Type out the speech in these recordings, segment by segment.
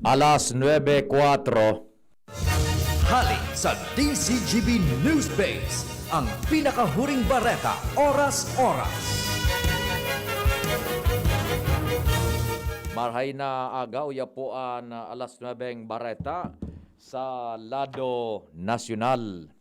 Alas 9:04. Hali sa DCGB Newsbase, ang pinakahuring bareta oras-oras. Marhay na agaw ya po an alas 9 bareta sa lado nasyonal.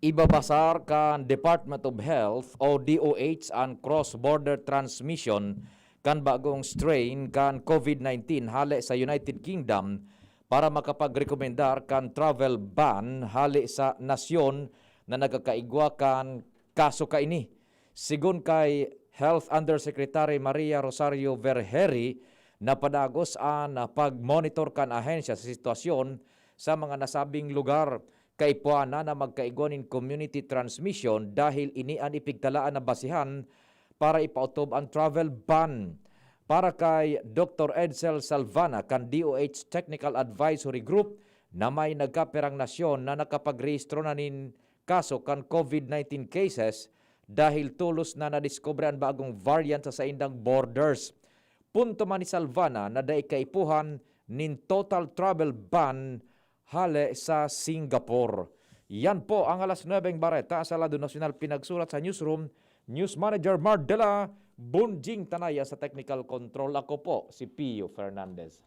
Ibabasar kan Department of Health o DOH ang cross-border transmission kan bagong strain kan COVID-19 hali sa United Kingdom para makapagrekomendar kan travel ban hali sa nasyon na nagkakaigwa kan kaso kaini. Sigun kay Health Undersecretary Maria Rosario Vergeri, na padagos ang pag-monitor kan ahensya sa sitwasyon sa mga nasabing lugar kay puana na magkaigwanin community transmission dahil ini ang ipigtalaan na basihan para ipautob ang travel ban. Para kay Dr. Edsel Salvana kan DOH Technical Advisory Group na may nagkaperang nasyon na nakapagrehistro na nin kaso kan COVID-19 cases dahil tulos na nadiskubre ang bagong variant sa indang borders. Punto man ni Salvana na daig kaipuhan nin total travel ban hale sa Singapore. Yan po ang alas 9 bareta sa Lado Nasyonal pinagsulat sa newsroom. News Manager Mardela Bunjing Tanaya sa technical control. Ako po si Pio Fernandez.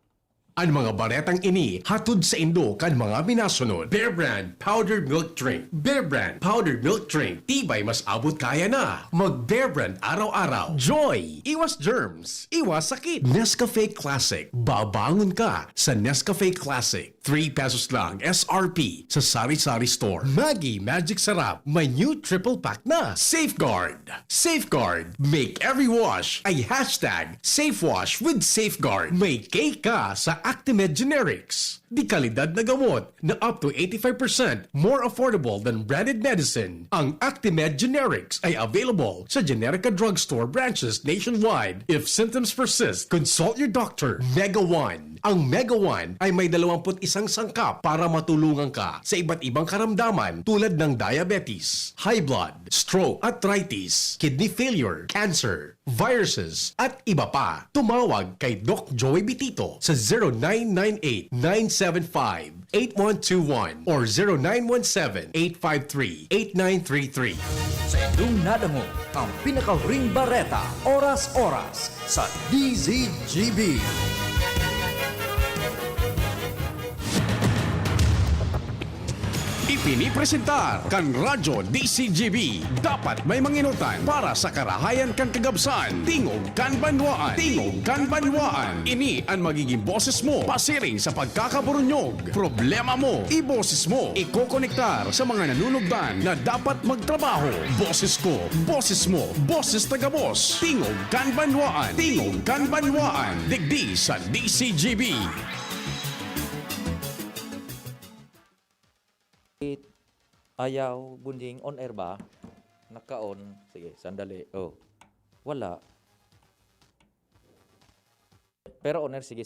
Ang mga baretang ini hatod sa Indo kan mga minasunod. Bear Brand Powdered Milk Drink. Bear Brand Powdered Milk Drink. Tibay mas abot kaya na. Mag Bear Brand araw-araw. Joy! Iwas germs. Iwas sakit. Nescafe Classic. Babangon ka sa Nescafe Classic. 3 pesos lang SRP sa Sari-Sari Store. Maggie Magic Sarap. May new triple pack na. Safeguard. Safeguard. Make every wash ay hashtag SafeWash with Safeguard. May cake ka sa Actimed Generics. Di kalidad na gamot na up to 85% more affordable than branded medicine. Ang Actimed Generics ay available sa Generica Drugstore branches nationwide. If symptoms persist, consult your doctor. Mega One. Ang Mega One ay may 21 sangkap para matulungan ka sa iba't ibang karamdaman tulad ng diabetes, high blood, stroke, arthritis, kidney failure, cancer, viruses, at iba pa. Tumawag kay Doc Joey Bitito sa 0998-975-8121 or 0917-853-8933. Sa inyong nadamo, ang pinakahuring bareta oras-oras sa DZGB. Ipinipresentar kan Radyo DCGB. Dapat may manginutan para sa karahayan kan kagabsan. Tingog kan banwaan. Tingog kan banwaan. Ini ang magiging boses mo pasiring sa pagkakaburunyog. Problema mo, iboses mo. Ikokonektar sa mga nanunugdan na dapat magtrabaho. Boses ko, boses mo, boses taga-boss. Tingog kan banwaan. Tingog kan banwaan. Digdi sa DCGB. Ayaw, Bunjing, on air ba? Naka-on. Sige, sandali. Oh, wala. Pero on air, sige.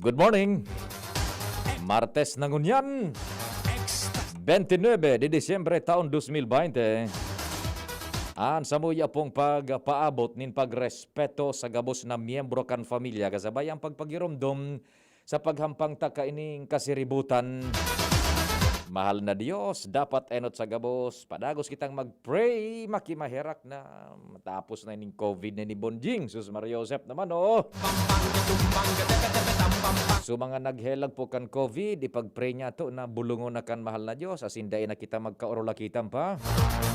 Good morning. Martes na ngunyan. 29 de Disyembre taon 2020. An samuya pong pagpaabot nin pagrespeto sa gabos na miyembro kan familia kasabay ang pagpagiromdom sa paghampang ta kaining kasiributan. Mahal na Diyos, dapat enot sa gabos. Padagos kitang mag-pray, makimaherak na matapos na ining COVID na ni Bonjing. Sus Maria Josep naman, oh. So mga naghelag po kan COVID, ipag-pray niya to na bulungon na kan mahal na Diyos. Asin dahil na kita magkaorola kitam pa.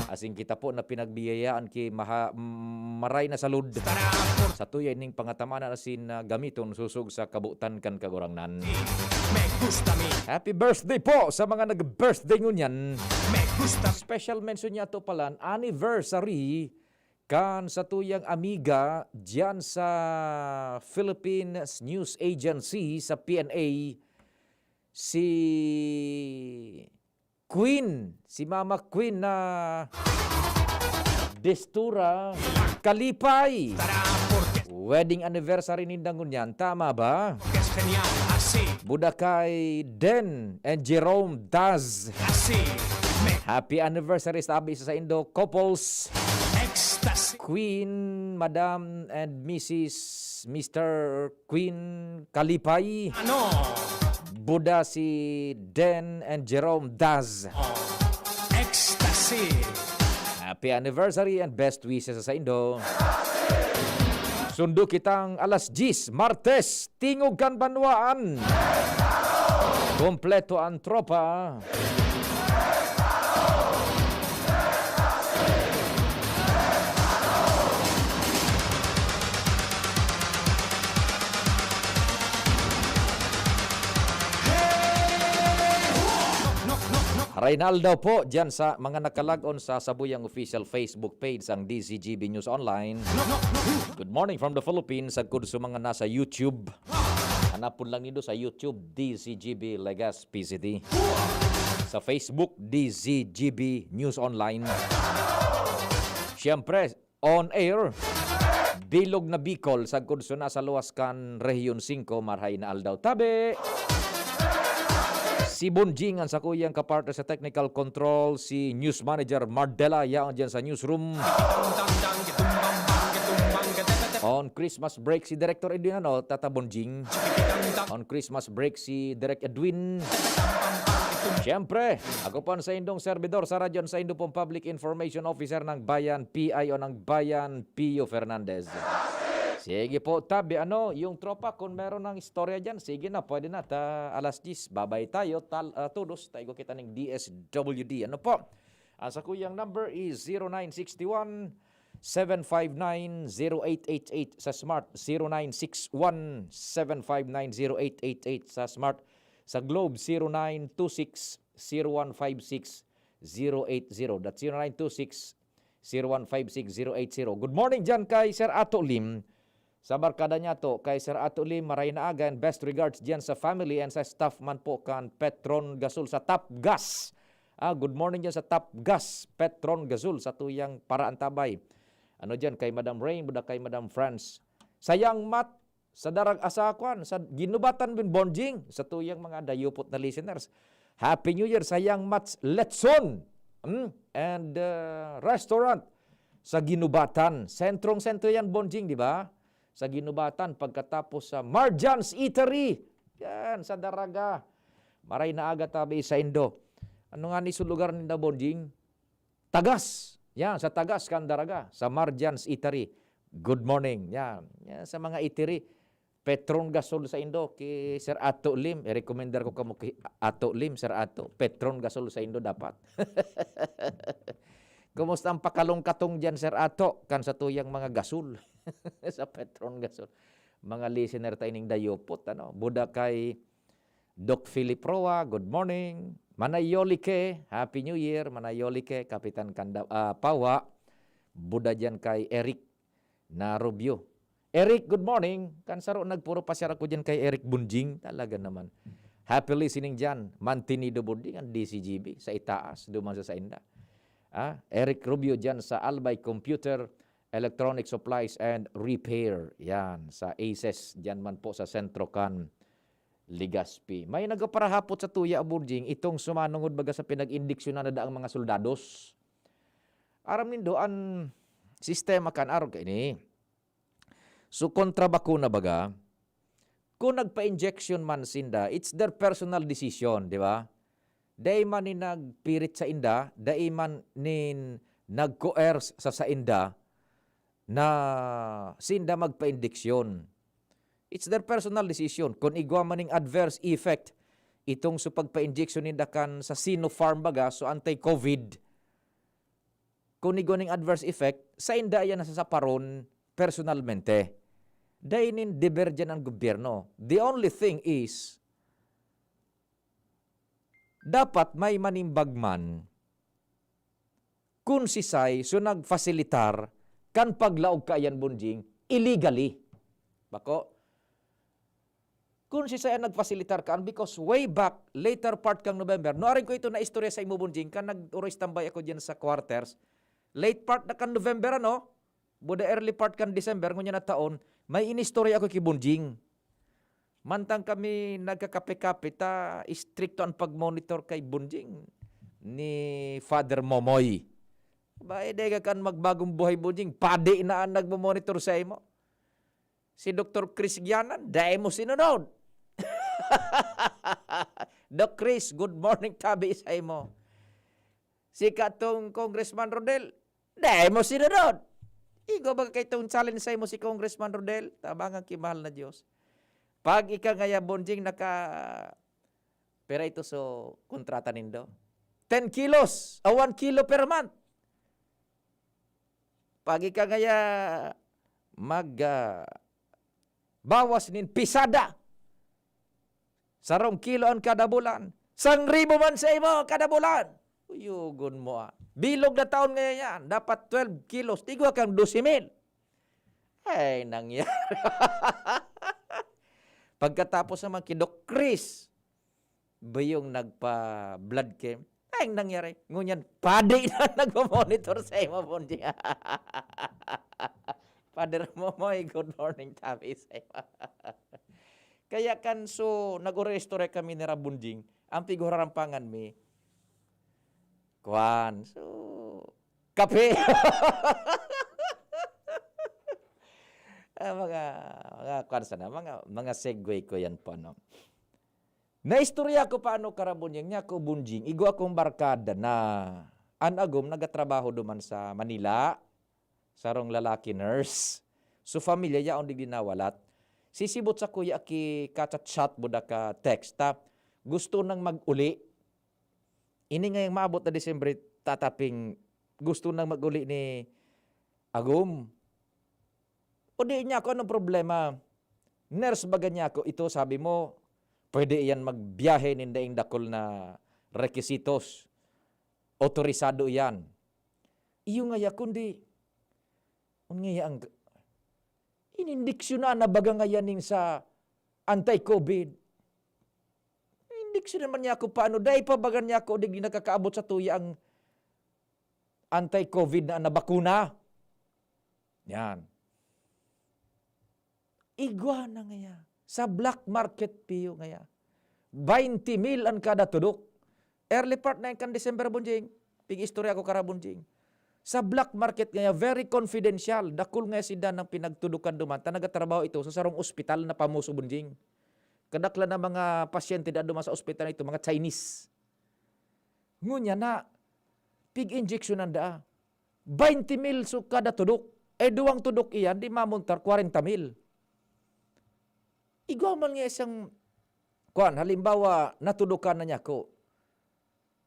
Asin kita po na pinagbiyayaan ki maray na salud. Sa tuyay ning pangatamanan asin gamiton susug sa kabutan kan kagurangnan. Happy birthday po sa mga nag-birthday ngunyan. Special mention niya to pala, anniversary kan sa tuyang amiga diyan sa Philippine News Agency sa PNA si Queen, si Mama Queen na Destura Kalipay. Wedding anniversary ni Dangunyan, tama ba? Buda kay Den and Jerome Daz. Happy anniversary sabi sa Indo couples. Queen, Madam and Mr. Queen Kalipay. Buda si Den and Jerome Daz. Happy anniversary and best wishes sa Indo. Sundo kitang alas 10, Martes, tingog kan banwaan. Kompleto ang tropa. Reynaldo po dyan sa mga nakalagon sa Sabuyang official Facebook page ang DZGB News Online. Good morning from the Philippines. Sagkod sa mga nasa YouTube. Hanapon lang nito sa YouTube DZGB Legas PCT. Sa Facebook DZGB News Online. Siyempre, on air. Bilog na Bicol. Sagkod sa nasa luwas kan Region 5 Marhay na Aldaw Tabi. Si Bonjing ang sa kuyang kapartner sa technical control, si News Manager Mardela yaon dyan sa newsroom. On Christmas break si Director Edwin Tata Bonjing. On Christmas break si Direct Edwin. Siyempre, ako pa sa indong servidor sa radyon sa Indo pong Public Information Officer ng Bayan PIO ng Bayan Pio Fernandez. Sige po, tabi, yung tropa, kung meron ng istorya dyan, sige na, pwede na, alas 10, babay tayo, todos, tayo kita ng DSWD. Ano po? Sa kuyang number is 0961-759-0888 sa Smart, 0961-759-0888 sa Smart, sa Globe, 0926-0156-080. That's 0926-0156-080. Good morning dyan kay Sir Ato Lim. Sa barkada niya to, kay Sir Ato Lim, maray na agan, best regards diyan sa family and sa staff man po kan Petron Gasol sa Top Gas. Good morning diyan sa Top Gas, Petron Gasol sa tuyang Paraan Tabay. Diyan kay Madam Rain, buda kay Madam France. Sayang mat, sa darag asakwan, sa ginubatan bin Bonjing, sa tuyang mga dayupot na listeners. Happy New Year, sayang mat, Letson and restaurant sa ginubatan. Sentrong-sentro yan, Bonjing, di ba? Sa ginubatan pagkatapos sa Marjan's Eatery. Yan, sa Daraga. Maray na aga tabi sa Indo. Ano nga ni sa lugar ni Bonjing? Tagas. Yan, sa Tagas kan Daraga. Sa Marjan's Eatery. Good morning. Yan, sa mga eatery. Petron Gasol sa Indo. Kay Sir Ato Lim. I-recommender ko kamo kay Ato Lim, Sir Ato. Petron Gasol sa Indo dapat. Kumusta ang pakalong-katong dyan, Sir Ato? Kan sa tuyang mga gasol. Sa Petron Gasol. Mga listener tayong dayopot. Buda kay Doc Philip Roa, good morning. Manayolike, Happy New Year. Manayolike, Kapitan Pawa. Buda dyan kay Eric Narubio. Eric, good morning. Kansaro nagpuro pasyara ko dyan kay Eric Bunjing. Talaga naman. Happy listening dyan. Mantinido Bunjing ang DCGB sa itaas. Duman sa Inda. Eric Rubio dyan sa Albay Computer, Electronic Supplies and Repair. Yan, sa ACES. Dyan man po sa Sentro Can, Legazpi. May nagaparahapot sa tuya, Bunjing, itong sumanungod baga sa pinag-indiksyonan na daang mga soldados. Aram nindo ang sistema kan araw ka ini. So, kontrabakuna baga, kung nagpa-injection man sinda, it's their personal decision, di ba? Dahil man ni nagpirit sa inda, dahil man ni nag-coerce sa inda, na sinda magpa-indiksyon. It's their personal decision. Kung igwa maning adverse effect, itong sa pagpa-injection ninda kan sa Sinopharm baga, so anti-COVID, kung igwa ning adverse effect, sa inda yan nasa saparon personalmente. Dahil nin deber dyan ang gobyerno. The only thing is, dapat may manimbagman kung sisay so nagfasilitar kan paglaog ka yan, Bunjing, illegally. Bako, kung si saya nagfasilitar kan because way back, later part kang November, noarin ko ito na istorya sa imo bunjing, kan nag-uroy tambay ako dyan sa quarters, late part na kan November ano, buda early part kan December, ngunya na taon, may inistorya ako kay bunjing. Mantang kami nagkakape-kape, ta stricto ang pag-monitor kay bunjing ni Father Momoy. Ba, ka kan magbagong buhay bunjing, padi na ang nagmamonitor sa imo. Si Dr. Chris Gianan, dahil mo sinunod. Doc Chris, good morning tabi sa imo. Si katong Congressman Rodel, dahil mo sinunod. Igo ba kay itong challenge sa imo si Congressman Rodel? Tabangang kimahal na Diyos. Pag ika ngaya bonjing pera ito so kontrata nindo. 10 kilos, 1 kilo per month. Pag ika ngaya bawas nin pisada. Sarong kilo ang kada bulan. 1,000 man sa imo kada bulan. Uyugon mo Bilog na taon ngayon yan. Dapat 12 kilos. Tigwa kang 12,000. Ay, nangyari. Pagkatapos naman kay Doc Chris, ba yung nagpa-blood chem? Ay, nangyari. Ngunyan, padi na nagmamonitor sa imo po. Father Momoy, good morning, tabi sa imo. Kaya kan so, nag-restore kami ni Rabunjing, ang piguharampangan mi, kuan, so, kape. mga kuan sana, mga segue ko yan po, no. Naistorya ko paano karabunjing niya ko bunjing, igo akong barkada na anagom nagatrabaho duman sa Manila, sarong lalaki nurse. So, familya yaon di ginawalat. Sisibot sa kuya ki kachat-chat buda ka text ta. Gusto nang mag-uli. Ini nga yung maabot na Disyembre tataping gusto nang mag-uli ni Agum. O di niya ako anong problema. Nurse baga niya ako ito sabi mo pwede yan magbiyahe nindaing dakol na requisitos. Otorisado yan. Iyo nga ya kundi nga ang inindiksyonan na baga ngayaning sa anti-COVID. Indiksyon naman niya ako paano. Dahil pa baga niya ako di nakakaabot sa tuya ang anti-COVID na bakuna. Yan. Igwa na ngaya. Sa black market piyo ngaya. 20,000 ang kada tudok. Early part na yung kan December bunjing. Pig-istorya ko karabunjing. Sa black market ngaya, very confidential. Dakul nga sida ng pinagtudukan duman. Nagatrabaho ito sa sarong ospital na pamuso bunjing. Kadakla na mga pasyente na duman sa ospital ito, mga Chinese. Ngunya na, pig-injection nanda. 20,000 so kada tudok. Duwang tudok iyan, di mamuntar 40,000. Igaw man nga isang, halimbawa, natudukan na niya ko.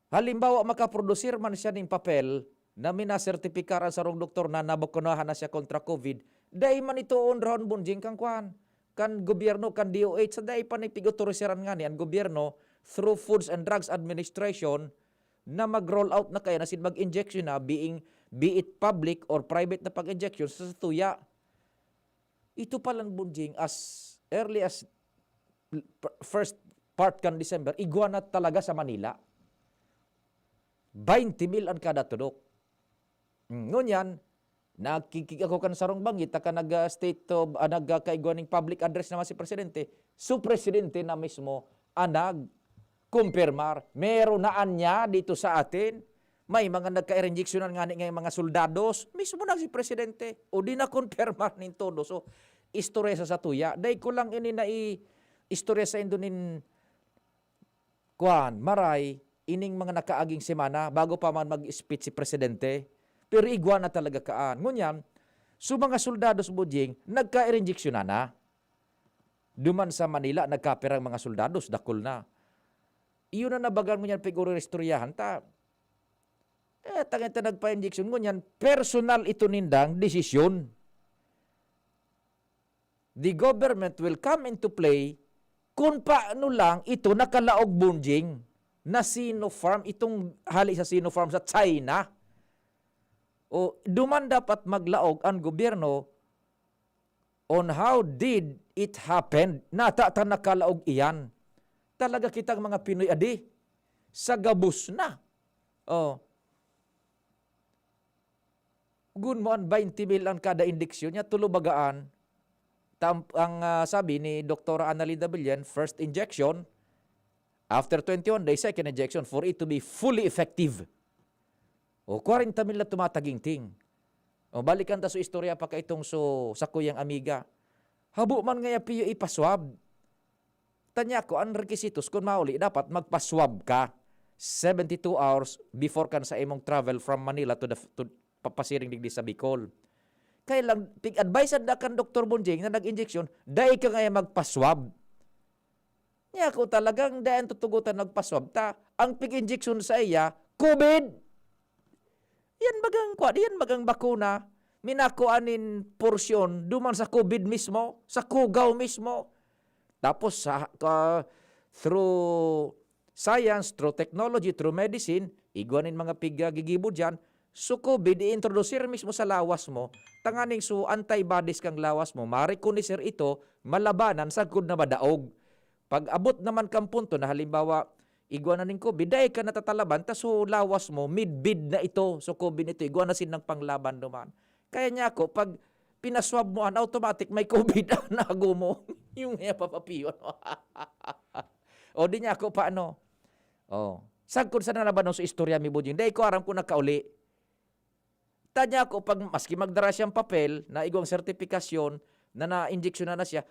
Halimbawa, makaprodusir man siya ng papel, na minasertipikaran sa rong doktor na nabakunahan na siya kontra COVID, dahi man ito onrahon bunjing kang kan gobyerno, kan DOH, sa dahi pa nipig-autorisiran nga niyan, gobyerno, through Foods and Drugs Administration, na mag-roll out na kaya na sin mag-injection na, be it public or private na pag-injection sa tuya. Ito palang bunjing as early as first part kan December, igwa na talaga sa Manila. 20,000 ang kada tudok. Ngunyan, nakikik ako kan sarong bangit, ka nag-state of, nagkaiguaning public address naman si Presidente, so Presidente na mismo, kumpirmar, meron na anya dito sa atin, may mga nagka-injectionan nga ng mga soldados, mismo na si Presidente, o di na kumpirmar nin todo. So, istorya sa tuya. Dahil ko lang ini na istorya sa Indonin, maray, ining mga nakaaging semana, bago pa man mag-speech si Presidente, pero igwa na talaga kaan. Ngunyan, so mga soldados budjing, nagka-injection na. Duman sa Manila, nagkapirang mga soldados, dakol na. Iyon na nabagan mo yan, piguro istoryahan ta. Tangita nagpa-injection mo yan, personal ito nindang desisyon. The government will come into play kung paano lang ito nakalaog bunjing na Sinopharm, itong hali sa Sinopharm sa China. O duman dapat maglaog ang gobyerno on how did it happen, natata nakalaog iyan. Talaga kitang mga Pinoy adi, sa gabus na. Oh. Gun mo ang 20 mil ang kada injeksyon niya, tulubagaan. Ang sabi ni Dr. Annalida Billion, first injection, after 21 days, second injection, for it to be fully effective. O 40 mil na tumataging-ting. O balikan ta sa istorya pa ka itong sa kuyang amiga. Habo man nga piyo ipaswab. Tanya ko, ang requisitos kung mauli, dapat magpaswab ka 72 hours before kan sa imong travel from Manila to papasiring digdi sa Bicol. Kaya lang, pig-advise na kan Dr. Bonjing na nag-injection, dahil ka nga maswab. Niya ko talagang dahil tutugutan nagpaswab ta, ang pig-injection sa iya, COVID. Yan bagang bakuna, minakuanin porsyon, duman sa COVID mismo, sa kugaw mismo. Tapos through science, through technology, through medicine, iguanin mga pig-gigibo dyan, so COVID, i-introduce mismo sa lawas mo, tanganing so antibodies kang lawas mo, marikunisir ito, malabanan sa good na madaog. Pag abot naman kang punto na halimbawa, iguanan ng COVID, dahil ka natatalaban, so lawas mo, mid-bid na ito, so COVID ito, iguanan sin ng panglaban naman. Kaya niya ako, pag pinaswab mo, automatic may COVID na nago mo, yung papapiyon. O di niya ako, paano? O, sagkod sa nalaban sa istorya mi Bujing, dahil ko aram ko nakauli. Tanya ko, pag maski magdara siyang papel na igong sertifikasyon na na-injection na siya,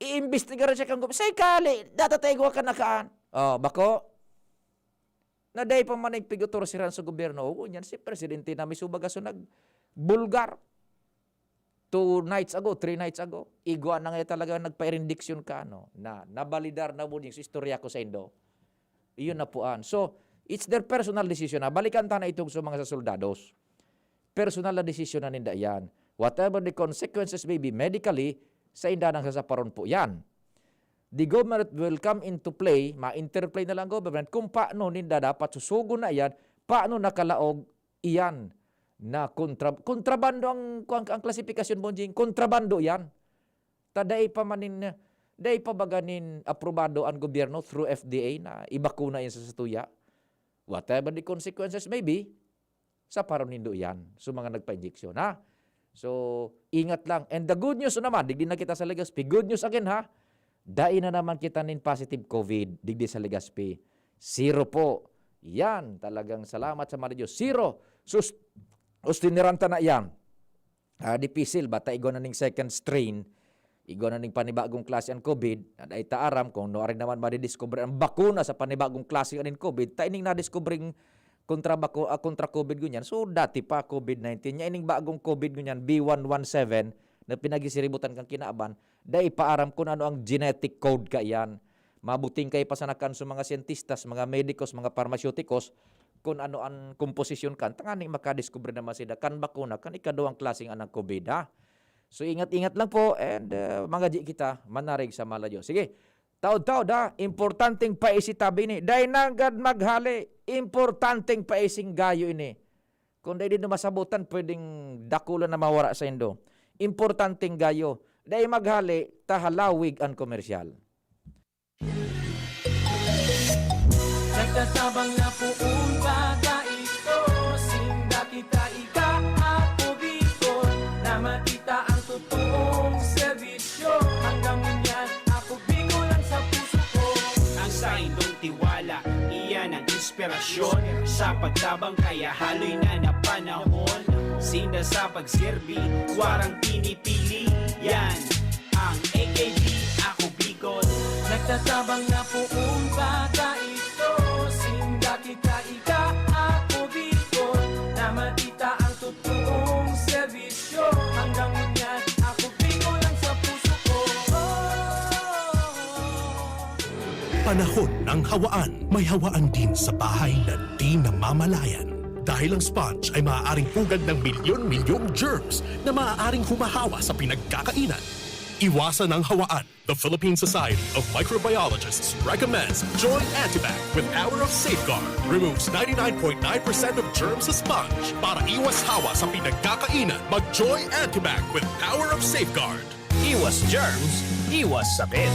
i-imbestiga rin siya kang say kali, datataygo ka na kaan. Oh, bako? Na day pa man nagpigutor siran sa gobyerno, yan si Presidente na misubaga so nag-bulgar. 2 nights ago, 3 nights ago, igwa na nga talaga nagpa-indiction ka, no? Na nabalidar na mo sa istorya ko sa Indo. Iyon na puan. So, it's their personal decision na. Balikan ta na itong sa mga soldados. Personal na desisyon na ninda yan. Whatever the consequences may be medically, sa inda nang sasaparon po yan. The government will come into play, ma-interplay na lang government, kung paano ninda dapat susugo na yan, paano nakalaog iyan na kontrabando ang klasifikasyon mo, kontrabando yan. Taday pa manin, day pa baganin aprobado ang gobyerno through FDA na ibakuna yan sa satuya. Whatever the consequences may be, sa paron nindo yan. So, mga nagpa-injection, ha? So, ingat lang. And the good news naman, digdi na kita sa Legazpi. Good news again, ha? Dai na naman kita nin positive COVID, digdi sa Legazpi. 0 po. Yan, talagang salamat sa mga Diyos. 0. Ustiniranta na yan. Dipisil, bata igo na ning second strain, igo na ning panibagong klase ang COVID, na ita aram kung no rin naman madidiscover ang bakuna sa panibagong klase ang COVID, taining na-discovering kontra COVID ganyan. So dati pa COVID-19 nya ining bagong COVID ganyan B117 na pinagisiributan kang kinaaban, dai paaram kun ano ang genetic code ka yan. Mabuting kay pasanakan sa mga scientists, mga medicos, mga pharmaceuticals kung ano ang komposisyon kan tanganing makadiscover naman sila kan bakuna kan ikaduhang klaseng anang COVID, ha. So ingat-ingat lang po and mga di kita manarig sa malayo. Sige. Taod-taod, ha, importanteng paisitabi ni. Dahil nagad maghali, importanteng paising gayo ini. Kung dahil din masabutan, pwedeng dakulan na mawara sa Indo. Importanteng gayo. Dahil maghali, tahalawig ang komersyal. Nagtatabang na puong bata ito, sinda kita ika ako Bicol, na makita ang totoong serbisyo, hanggang ngunyan ako Bicol ang sa puso ko. Ang sa indong tiwala, iyan ang inspirasyon, sa pagtabang kaya haloy na napanahon, sinda sa pagserbi, warang pinipili, yan ang AKB, ako Bicol. Nagtatabang na puong bata ito, sinda kita ika ako Bicol, na makita ang totoong serbisyo, hanggang ngunyan ako Bicol ang sa puso ko. Panahon ng hawaan. May hawaan din sa bahay na di namamalayan. Dahil ang sponge ay maaaring pugad ng milyon-milyong germs na maaaring humahawa sa pinagkakainan. Iwasan ang hawaan. The Philippine Society of Microbiologists recommends Joy Antibac with Hour of Safeguard. Removes 99.9% of germs sa sponge. Para iwas hawa sa pinagkakainan, mag-Joy Antibac with Hour of Safeguard. Iwas germs, iwas sakit.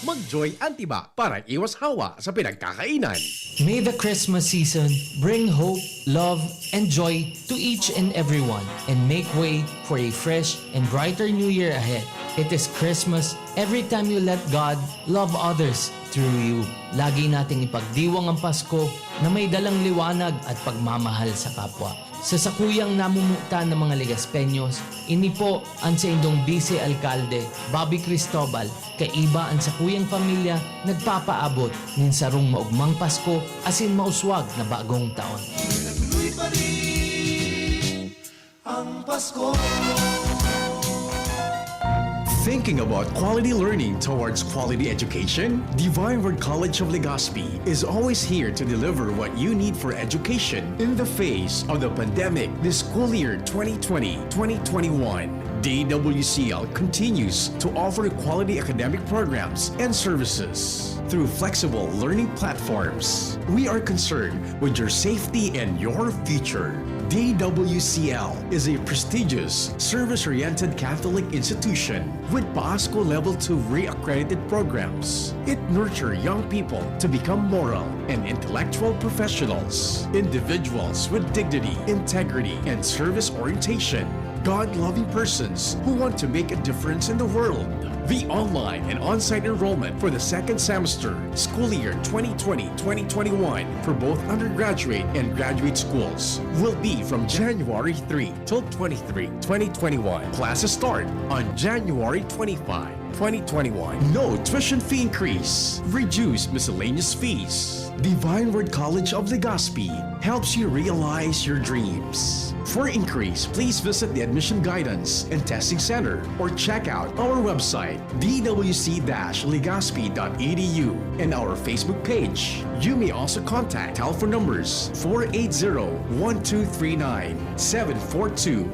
Mag-Joy Antibac para iwas hawa sa pinagkakainan. May the Christmas season bring hope, love, and joy to each and everyone and make way for a fresh and brighter new year ahead. It is Christmas every time you let God love others through you. Lagi nating ipagdiwang ang Pasko na may dalang liwanag at pagmamahal sa kapwa. Sa sakuyang namumuta ng mga Legaspeños, ini po ang sa indong Vice Alcalde, Bobby Cristobal, kaiba ang sakuyang pamilya nagpapaabot nin sarong maugmang Pasko asin mauswag na bagong taon. Thinking about quality learning towards quality education? Divine Word College of Legazpi is always here to deliver what you need for education in the face of the pandemic this school year 2020-2021. DWCL continues to offer quality academic programs and services through flexible learning platforms. We are concerned with your safety and your future. DWCL is a prestigious, service-oriented Catholic institution with PASCO Level 2 re-accredited programs. It nurtures young people to become moral and intellectual professionals, individuals with dignity, integrity, and service orientation, God-loving persons who want to make a difference in the world. The online and on-site enrollment for the second semester, school year 2020-2021 for both undergraduate and graduate schools will be from January 3 till 23, 2021. Classes start on January 25, 2021. No tuition fee increase. Reduced miscellaneous fees. Divine Word College of Legazpi helps you realize your dreams. For inquiries, please visit the Admission Guidance and Testing Center or check out our website dwc-legazpi.edu and our Facebook page. You may also contact telephone numbers 480-1239,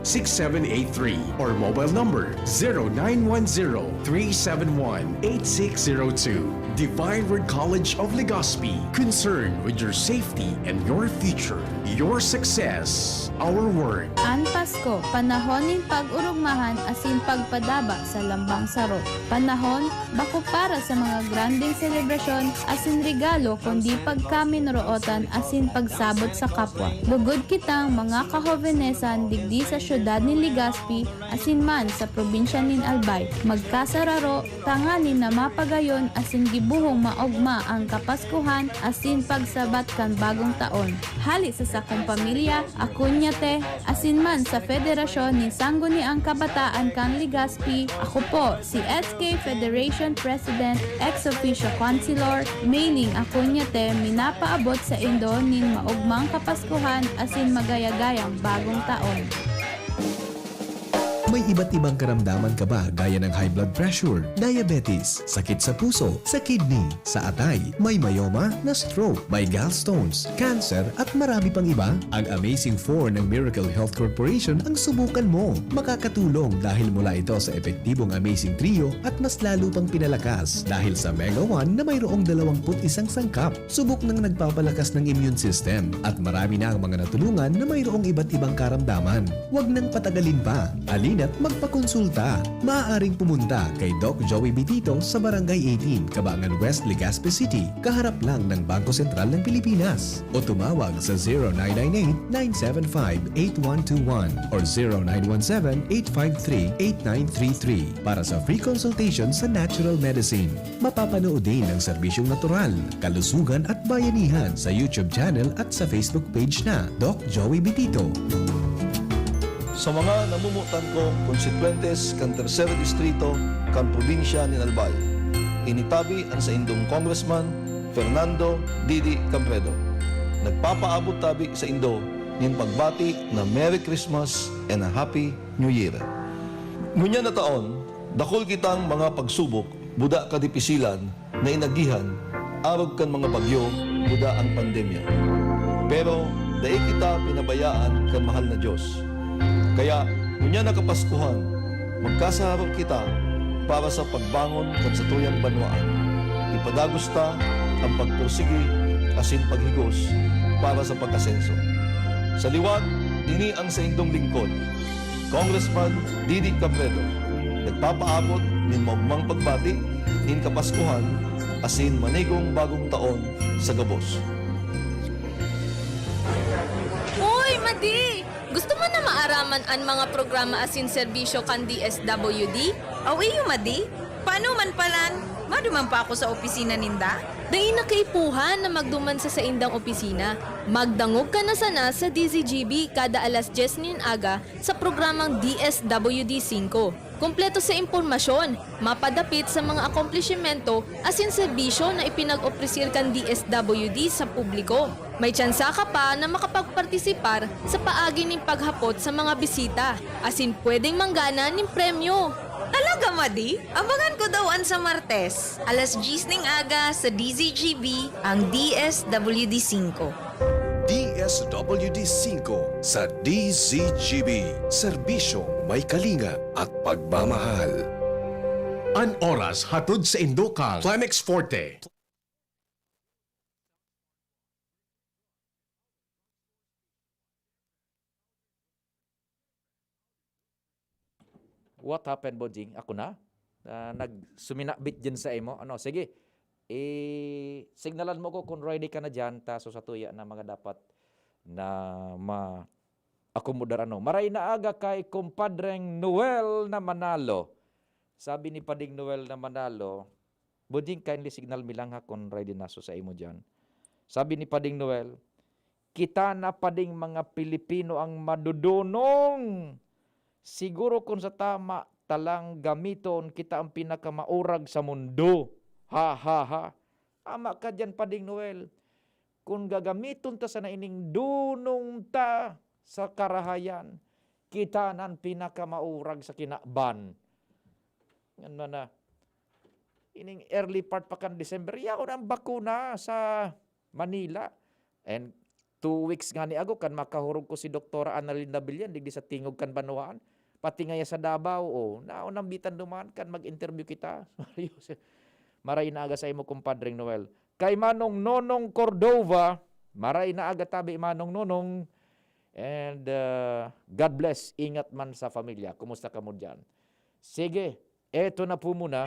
742-6783 or mobile number 0910-371-8602. Divine Word College of Legazpi, concerned with your safety and your future, your success, our word. Ang Pasko, panahon nin pag-urugmahan asin pagpadaba sa lambang sarot. Panahon, bako para sa mga granding selebrasyon asin regalo kundi pagkaminrootan asin pagsabot sa kapwa. Lugod kitang mga kahovenesan digdi sa syudad ni Legazpi asin man sa probinsya nin Albay. Magkasararo, tanganin na mapagayon asin gibuhong maogma ang kapaskuhan asin pagsabat kan bagong taon. Hali sa sakong pamilya, akunyate, asin man sa Federasyon ni Sangguniang Kabataan kan Legazpi, ako po si SK Federation President Ex Officio Councilor, mailing akunyate minapaabot sa Indo nin maugmang kapaskuhan asin magayagayang bagong taon. May iba't ibang karamdaman ka ba gaya ng high blood pressure, diabetes, sakit sa puso, sa kidney, sa atay, may myoma na stroke, may gallstones, cancer at marami pang iba? Ang Amazing 4 ng Miracle Health Corporation ang subukan mo. Makakatulong dahil mula ito sa epektibong Amazing Trio at mas lalo pang pinalakas dahil sa Mega 1 na mayroong 21 sangkap. Subok ng nagpapalakas ng immune system at marami na ang mga natulungan na mayroong iba't ibang karamdaman. Huwag nang patagalin pa. At magpakonsulta. Maaaring pumunta kay Doc Joey Bitito sa Barangay 18, Cabangan West, Legazpi City, kaharap lang ng Bangko Sentral ng Pilipinas. O tumawag sa 0998-975-8121 or 0917-853-8933 para sa free consultation sa natural medicine. Mapapanood din ang serbisyong natural, kalusugan at bayanihan sa YouTube channel at sa Facebook page na Doc Joey Bitito. Sa mga namumutan ko, konstituentes kan Tercero Distrito, kan probinsya ni Albay, initabi ang sa indong Congressman Fernando Didi Campredor. Nagpapaabot tabi sa Indo ng pagbati na Merry Christmas and a Happy New Year. Ngunyan na taon, dakol kitang mga pagsubok, buda kadipisilan na inagihan, arog kan mga bagyo, buda ang pandemya. Pero dahil kita pinabayaan kan mahal na Diyos. Kaya, kunya na kapaskuhan, magkasaharap kita para sa pagbangon kan sa tuyang banwaan. Ipadagos ta ang pagpursigi asin paghigos para sa pagkasenso. Sa liwat, ini ang sa indong lingkod, Congressman Didi Campredor, nagpapaabot nin maugmang pagbati, nin kapaskuhan, asin manigong bagong taon sa gabos. Uy, Madi! Gusto mo na maaraman ang mga programa asin serbisyo kan DSWD? Awiyo, Madi. Paano man palan? Maduman pa ako sa opisina ninda? Dahil nakaipuhan na magduman sa indang opisina. Magdangog ka na sana sa DZGB kada alas 10 nin aga sa programang DSWD 5. Kompleto sa impormasyon, mapadapit sa mga akomplishimento asin serbisyo na ipinag-opresir kan DSWD sa publiko. May tsansa ka pa na makapagpartisipar sa paagi ng paghapot sa mga bisita, asin pwedeng manggana ng premyo. Talaga, Madi? Abangan ko daw sa Martes. Alas 10 ning aga sa DZGB ang DSWD 5. DSWD 5 sa DZGB. Serbisyong may kalinga at pagmamahal. An oras hatod sa Indo kang Climax Forte. What happened, Bojing? Ako na? Nagsuminabit dyan sa imo? Ano, sige. Signalan mo ko kung ready ka na dyan, taso sa tuya na mga dapat na ma-akomodar. Maray na aga kay kumpadreng Noel na Manalo. Sabi ni Pading Noel na Manalo, Bojing, kindly signal mi lang ha kung ready na so sa imo dyan. Sabi ni Pading Noel, kita na Pading mga Pilipino ang madudunong. Siguro kung sa tama talang gamiton kita ang pinakamaurag sa mundo. Ha ha ha. Ama ka dyan, Pading Noel. Kung gagamiton ta sa naining dunong ta sa karahayan, kita nan pinakamaurag sa kinakban. Ano na, ining early part pa kan December, yaon ang bakuna sa Manila. And 2 weeks nga ni ako kan makahurog ko si Dr. Analinda Bilyan, digdi sa tingog kan Banwaan. Pati nga sa Davao, naunang bitan duman kan mag-interview kita. Maray na aga sa imo, kumpadring Noel. Kay Manong Nonong Cordova, maray na aga tabi Manong Nonong. And God bless, ingat man sa pamilya. Kumusta ka mo dyan? Sige, eto na po muna.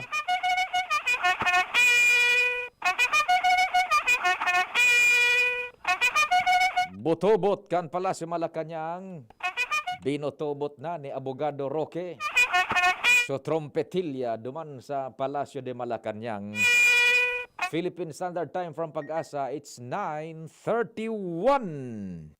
Botobot kan pala si Malacanang. Binotobot na ni Abogado Roque. So trompetilya duman sa Palasyo de Malacanang. Philippine Standard Time from Pag-asa, it's 9:31.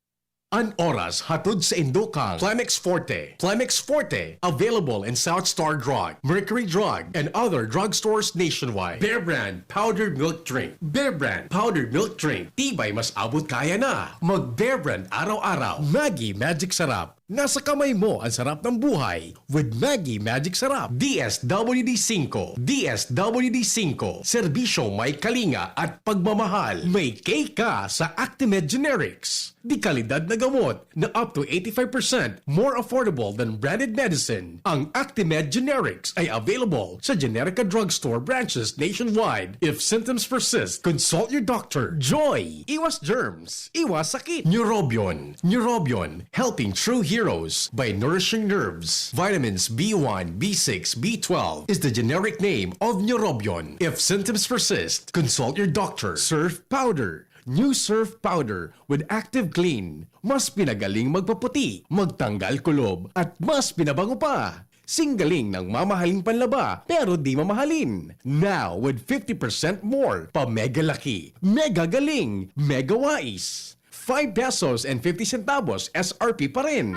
An oras hatod sa Indo kang Climax Forte. Climax Forte, available in South Star Drug, Mercury Drug, and other drugstores nationwide. Bear Brand Powdered Milk Drink. Bear Brand Powdered Milk Drink. Tibay mas abot kaya na. Mag Bear Brand araw-araw. Maggie Magic Sarap. Nasa kamay mo ang sarap ng buhay with Maggie Magic Sarap. DSWD 5. DSWD 5. Serbisyo may kalinga at pagmamahal. May cake ka sa Actimed Generics. Di kalidad na gamot na up to 85% more affordable than branded medicine. Ang Actimed Generics ay available sa Generica Drugstore branches nationwide. If symptoms persist, consult your doctor. Joy! Iwas germs. Iwas sakit. Neurobion. Neurobion. Helping true heroes by nourishing nerves. Vitamins B1, B6, B12 is the generic name of Neurobion. If symptoms persist, consult your doctor. Surf Powder. New Surf Powder with Active Clean. Mas pinagaling magpaputi, magtanggal kulob, at mas pinabango pa. Singgaling ng mamahaling panlaba pero di mamahalin. Now with 50% more pa mega laki, mega galing, mega wais. 5 pesos and 50 centavos SRP pa rin.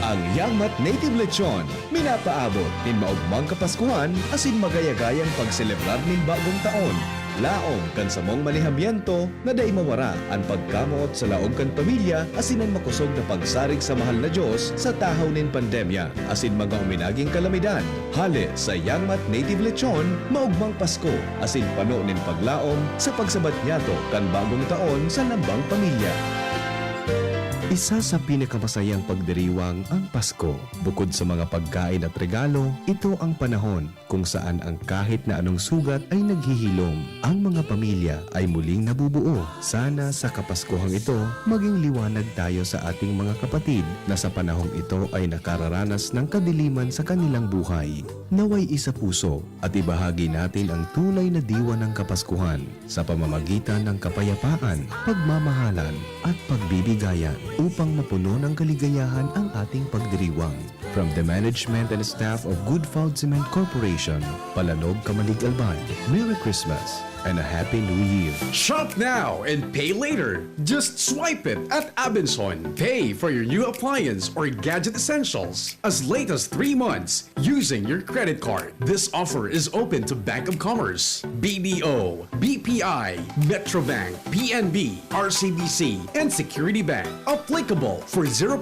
Ang Yangmat Native Lechon, minapaabot din maugmang kapaskuhan asin magayagayang pagselebrar nin bagong taon. Laong kan samong manihamyento na day mawara ang pagkamuot sa laog kan pamilya asin ang makusog na pagsarig sa mahal na Diyos sa tahaw nin pandemya asin mga uminaging kalamidad. Hali sa Yangmat Native Lechon, maugmang Pasko asin pano nin paglaom sa pagsabat nyato kan bagong taon sa lambang pamilya. Isa sa pinakamasayang pagdiriwang ang Pasko. Bukod sa mga pagkain at regalo, ito ang panahon kung saan ang kahit na anong sugat ay naghihilom. Ang mga pamilya ay muling nabubuo. Sana sa Kapaskuhang ito, maging liwanag tayo sa ating mga kapatid na sa panahong ito ay nakararanas ng kadiliman sa kanilang buhay. Naway isa puso at ibahagi natin ang tunay na diwa ng Kapaskuhan sa pamamagitan ng kapayapaan, pagmamahalan at pagbibigayan upang mapuno ng kaligayahan ang ating pagdiriwang. From the management and staff of Good Food Cement Corporation, Palanog, Kamalig, Albay, Merry Christmas and a Happy New Year. Shop now and pay later. Just swipe it at Abenson. Pay for your new appliance or gadget essentials as late as 3 months using your credit card. This offer is open to Bank of Commerce, BDO, BPI, Metrobank, PNB, RCBC, and Security Bank. Applicable for 0%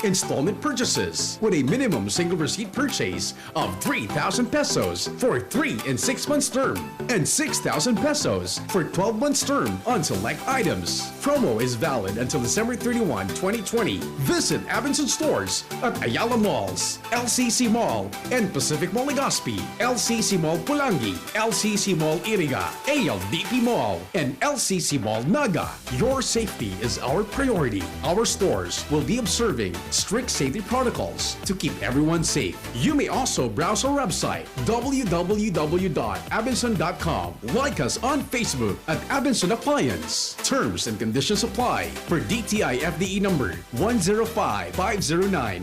installment purchases with a minimum single receipt purchase of 3,000 pesos for 3 and 6 months term and 6,000 pesos for 12 months term on select items. Promo is valid until December 31, 2020. Visit Abenson stores at Ayala Malls, LCC Mall, and Pacific Mall Legazpi, LCC Mall Pulangi, LCC Mall Iriga, ALDP Mall, and LCC Mall Naga. Your safety is our priority. Our stores will be observing strict safety protocols to keep everyone safe. You may also browse our website www.abenson.com. Like us on Facebook at Abenson Appliance. Terms and conditions apply for DTI FDE number 105509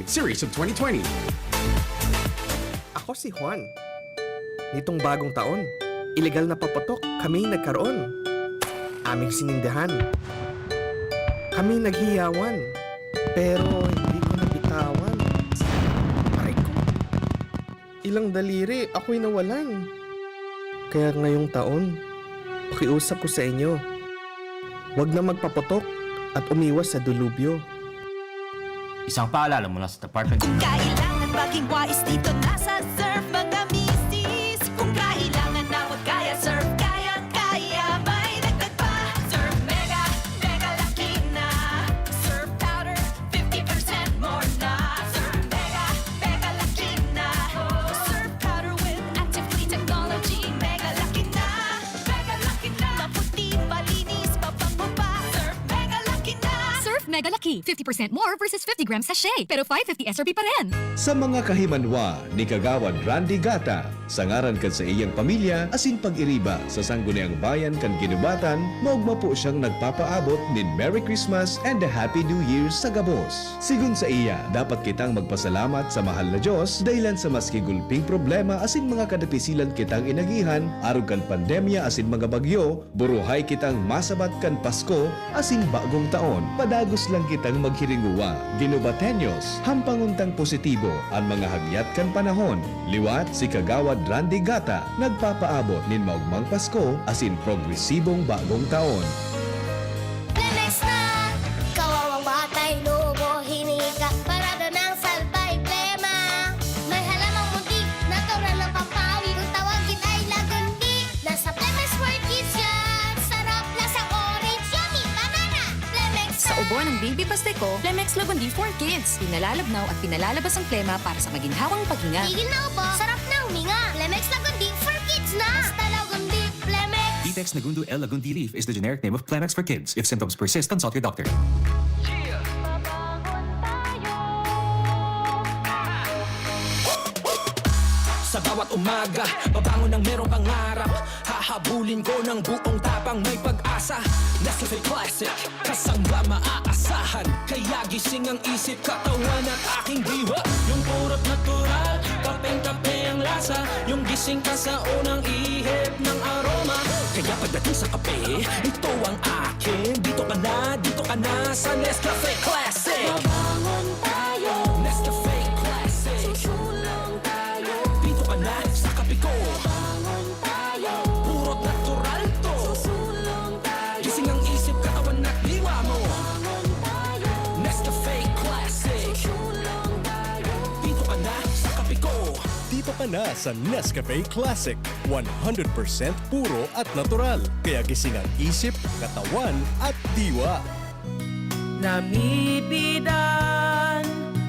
series of 2020. Ako si Juan. Nitong bagong taon, ilegal na papatok kami nagkaroon. Aming sinindahan. Kami naghiyawan. Pero hindi ko nabitawan. Aray ko. Ilang daliri ako'y nawalan. Kaya ngayong taon, pakiusap ko sa inyo, huwag na magpapatok at umiwas sa dulubyo. Isang paalala mula sa Department Kailangan maging wais dito na sa surf mga misis. Kung kailangan na wag kaya surf, kaya may dagdag pa. Surf Mega, Mega Laki na. Surf Powder, 50% more na. Surf Mega, Mega Laki na. Surf Powder with active clean technology. Mega Laki na, Mega Laki na. Maputi, malinis, pabango pa. Surf Mega Laki na. Surf Mega Lucky, 50% more versus 50 grams sachet, pero 550 SRP pa rin. Sa mga kahimanwa ni Kagawad Randy Gata, sangaran kan sa iyang pamilya, asin pag-iriba sa sangguniang bayan kan Ginubatan, maugma po siyang nagpapaabot nin Merry Christmas and a Happy New Year sa Gabos. Sigun sa iya, dapat kitang magpasalamat sa mahal na Diyos dahilan sa maski gulping problema asin mga kadapisilan kitang inagihan, arog kan pandemya asin mga bagyo, buruhay kitang masabat kan Pasko asin bagong taon, padagos lang kitang maghiringuwa. Ginubatenyos, hampanguntang positibo ang mga hagyat kan panahon. Liwat si Kagawad Randy Gata, nagpapaabot nin maugmang Pasko asin progresibong bagong taon. Lemex na! Kawawang batay, lobo, hinika, parada ng salbay, plema. May halamang muntik, natural ng pampawi, kung tawagin ay lagundi. Nasa Lemex for Kids yan, sarap lasang orange, yummy, banana. Lemex na! Sa ubo ng Baby Pasteco, Flemex Lagundi for Kids. Pinalalabnaw at pinalalabas ang plema para sa maginhawang paghinga. Tigil na ubo, sarap na huminga. Lemex Lagundi for Kids na! Basta Lagundi, Lemex. Vitex Nagundu L. Lagundi Leaf is the generic name of Plemex for kids. If symptoms persist, consult your doctor. Sa bawat umaga, babangon ng merong pangarap. Hahabulin ko ng buong tapang may pag-asa. Nescafe Classic, kasangga maaasahan. Kaya gising ang isip, katawan at aking diwa. Yung purot natural, kapeng-kape ang lasa. Yung gising ka sa unang ihip ng aroma. Kaya pagdating sa kape, ito ang akin. Dito ka na sa Nescafe Classic. Babangon tayo, Nescafe Classic. Susulong tayo, dito ka na sa kape ko. Babangon tayo, purot natural to. Susulong tayo, gising ang isip, katawan at diwa mo. Babangon tayo, Nescafe Classic. Susulong tayo, dito ka na sa kape ko. Dito ka na sa Nescafe Classic. 100% puro at natural. Kaya gising ang isip, katawan at diwa. Namibidan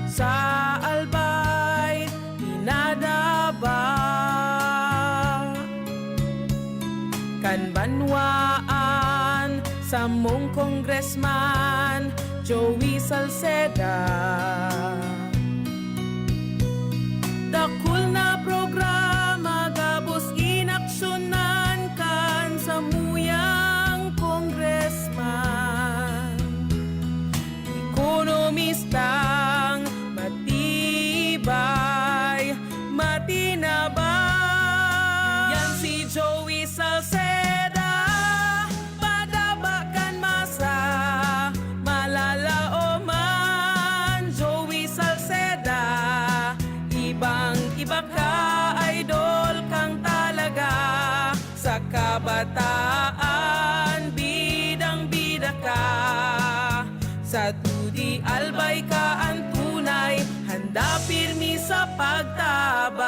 sa albay pinadaba kan banwaan sa mong congressman Joey Salceda. Dakul na programa gabos inaksyonan kan sa muyang congressman. Ekonomistang matibay, matinabay. Yan si Joey Salceda, padabakan masa, malala o man. Joey Salceda, ibang-iba ka, idol kang talaga. Sa kabataan, bidang-bida ka. Sa tudi albay ka ang tunay, handa pirmi sa pagtabang.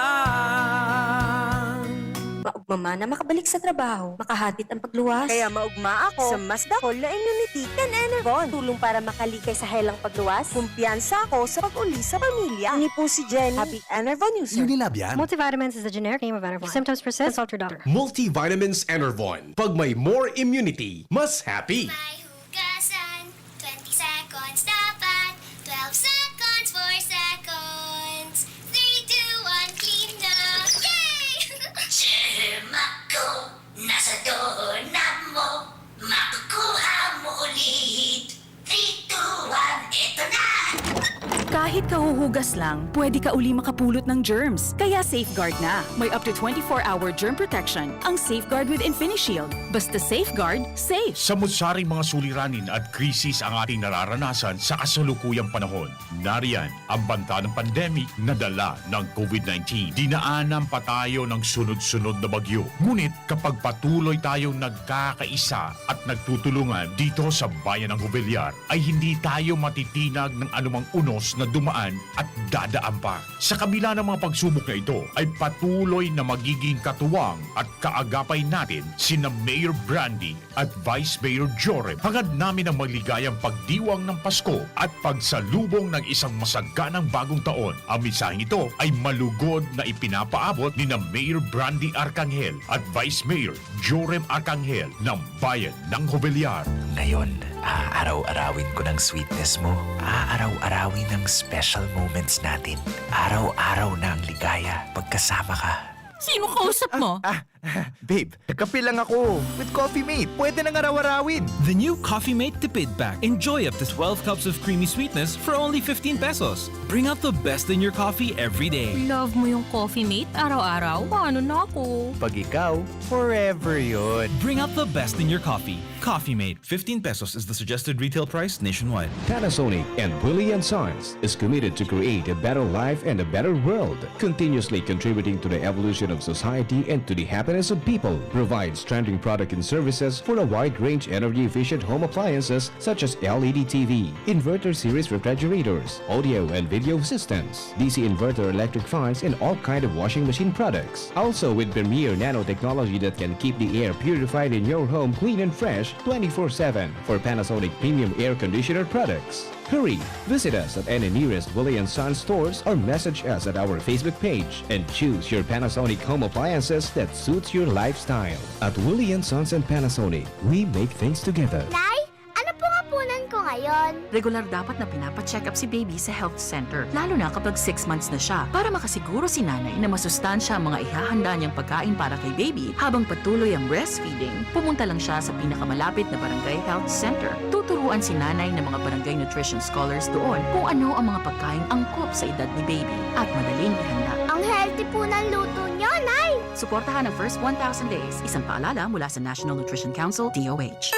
Maugma na makabalik sa trabaho, makahatid ang pagluwas. Kaya maugma ako sa mas dakol na immunity kan Enervon. Tulong para makalikay sa helang pagluwas. Kumpiyansa ako sa pag-uli sa pamilya. Ni po si Jenny, happy Enervon user. Unilab yan. Multivitamins is the generic name of Enervon. Symptoms persist, consult your doctor. Multivitamins Enervon. Pag may more immunity, mas happy. Hugasan, 20 seconds dapat, 12 seconds, 4 seconds, 3, 2, 1, clean na. Yay! Mako, nasa doorknob mo, makukuha mo ulit. 3, 2, 1, eto na! Kahit kahuhugas lang, pwede ka uli makapulot ng germs. Kaya Safeguard na. May up to 24-hour germ protection ang Safeguard with InfiniShield. Basta Safeguard, safe. Samut-saring mga suliranin at krisis ang ating nararanasan sa kasalukuyang panahon. Nariyan ang banta ng pandemic na dala ng COVID-19. Dinaanan pa tayo ng sunod-sunod na bagyo. Ngunit kapag patuloy tayong nagkakaisa at nagtutulungan dito sa bayan ng Jubillar, ay hindi tayo matitinag ng anumang unos na dumaan at dadaan pa. Sa kabila ng mga pagsubok na ito, ay patuloy na magiging katuwang at kaagapay natin sina Mayor Brandy at Vice Mayor Jorem. Hangad namin ang maligayang pagdiwang ng Pasko at pagsalubong ng isang masaganang bagong taon. Ang misaheng ito ay malugod na ipinapaabot ni na Mayor Brandy Arcangel at Vice Mayor Jorem Arcangel ng bayan ng Jubillar. Ngayon, aaraw-arawin ko ng sweetness mo. Aaraw-arawin ng special moments natin. Araw-araw na ang ligaya pagkasama ka. Sino kausap mo? Babe, kape lang ako. With Coffee Mate, pwede nang araw-arawin. The new Coffee Mate Tipid Pack. Enjoy up to 12 cups of creamy sweetness for only 15 pesos. Bring out the best in your coffee every day. Love mo yung Coffee Mate araw-araw? Paano na ako? Pag ikaw, forever yun. Bring out the best in your coffee. Coffee Mate. 15 pesos is the suggested retail price nationwide. Panasonic and Willie & Sons is committed to create a better life and a better world, continuously contributing to the evolution of society and to the happiness of people. Provides trending product and services for a wide range energy-efficient home appliances such as LED TV, inverter series refrigerators, audio and video systems, DC inverter electric fans, and all kind of washing machine products. Also with premier nanotechnology that can keep the air purified in your home clean and fresh 24/7 for Panasonic premium air conditioner products. Hurry! Visit us at any nearest Willie & Sons stores or message us at our Facebook page and choose your Panasonic home appliances that suits your lifestyle. At Willie & Sons and Panasonic, we make things together. Nay, ano po hapunan ko ngayon? Regular dapat na pinapacheck up si baby sa health center, lalo na kapag 6 months na siya, para makasiguro si nanay na masustansya ang mga ihahanda niyang pagkain para kay baby habang patuloy ang breastfeeding. Pumunta lang siya sa pinakamalapit na barangay health center. Tuturuan si nanay ng mga barangay nutrition scholars doon kung ano ang mga pagkain angkop sa edad ni baby at madaling ihanda. Ang healthy po ng luto niyo, Nay! Suportahan ang first 1,000 days. Isang paalala mula sa National Nutrition Council, DOH.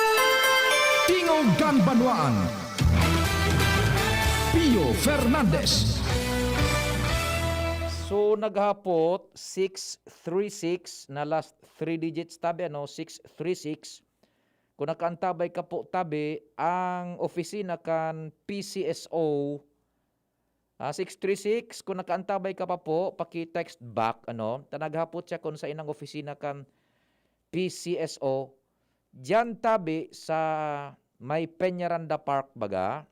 Tingog Ganbanwaan. Pio Fernandez. So naghapot 636 na last 3 digits tabi 636. Kung nakaantabay ka po tabi ang opisina kan PCSO 636 kung nakaantabay ka pa po paki-text back naghapot siya kung sa inang opisina kan PCSO diyan tabi sa may Peñaranda Park baga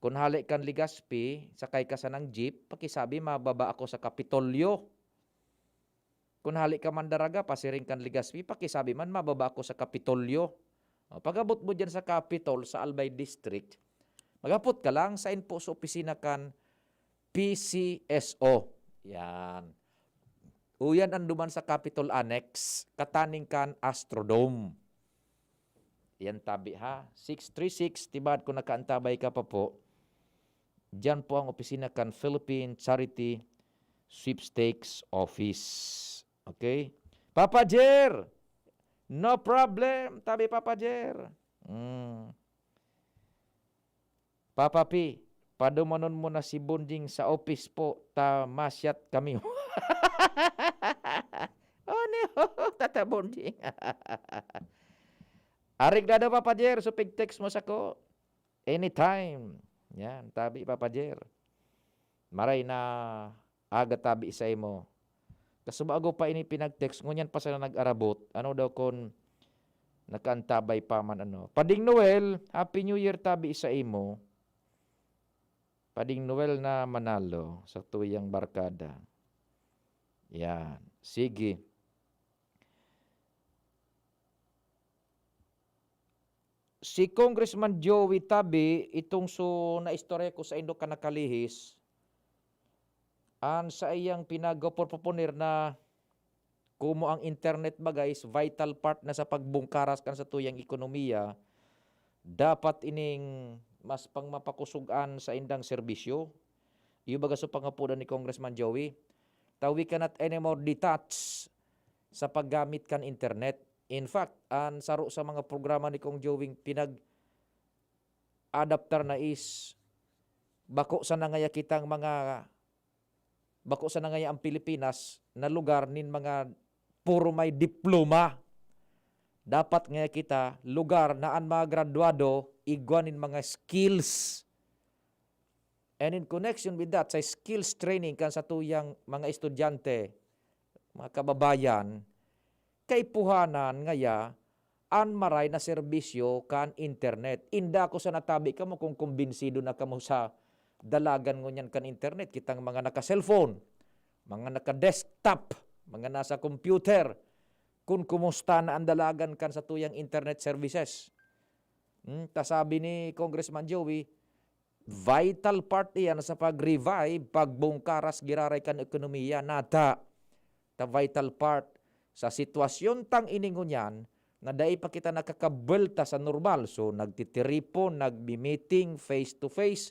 Kung hali kan Ligaspi, sakay ka sa ng jeep, pakisabi mababa ako sa Kapitolyo. Kung hali ka Mandaraga, pasiring kan Ligaspi, pakisabi man mababa ako sa Kapitolyo. Pag-abot mo dyan sa Capitol, sa Albay District, magapot ka lang, sign po sa opisina kan PCSO. Yan. Uyan ang duman sa Capitol Annex, kataning kan Astrodome. Yan tabi ha. 636, tibad kung nakaantabay ka pa po. Diyan po ang opisina kan Philippine Charity Sweepstakes Office. Okay? Papa Jer! No problem, tabi Papa Jer. Papa P, padumanon mo na si Bunding sa office po, masyat kami. Oh no, tata Bunding. Arig na daw Papa Jer, so pig-text mo sa ko. Anytime. Yan, tabi Papa Jer. Maray na aga tabi sa imo. Kasubago pa ini pinag-text, ngunyan pa sila nag-arabot. Ano daw kon nakaantabay pa man ano. Pading Noel, Happy New Year tabi sa imo. Pading Noel na manalo sa tuyang barkada. Yan, sige. Si Congressman Joey Tabi, itong naistorya ko sa Indo ka nakalihis, an sa iyang pinag-proponer na kumo ang internet ba guys, vital part na sa pagbungkaras kan sa tuyang ekonomiya, dapat ining mas pangmapakusugan sa indang serbisyo. Iyo baga sa pangapunan ni Congressman Joey, we cannot anymore detach sa paggamit kan internet. In fact, ang saro sa mga programa ni Kong Joey pinag-adaptar na is bako sa nangaya kitang mga bako sa nangaya ang Pilipinas na lugar nin mga puro may diploma. Dapat nga kita lugar na ang mga graduado igwanin mga skills. And in connection with that, sa skills training kan sa tuyang mga estudyante, mga kababayan, kay puhanan ngaya an maray na serbisyo kan internet. Inda ko sa natabi ka mo kung kumbinsido na kamo sa dalagan ngunyan kan internet. Kitang mga naka-cellphone, mga naka-desktop, mga nasa computer, kung kumusta na ang dalagan kan sa tuyang internet services. Tasabi ni Congressman Joey, vital part yan sa pag-revive, pagbungkaras, giraray kan ekonomiya, nata. Ta vital part sa sitwasyon tang iningunyan, nga dahil pa kita nakakabelta sa normal. So, nagtitiripo, nagbi-meeting, face-to-face,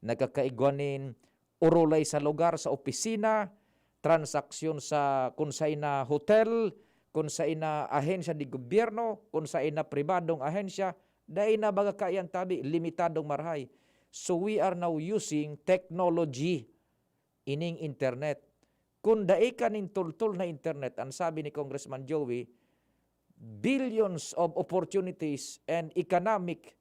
nagkakaigwanin, urulay sa lugar, sa opisina, transaksyon sa kung sa ina hotel, kung sa ina ahensya di gobyerno, kung sa ina pribadong ahensya, dahil na baga kayan tabi, limitadong marhay. So, we are now using technology, ining internet. Kung daig ka ning tultul na internet, ang sabi ni Congressman Joey, billions of opportunities and economic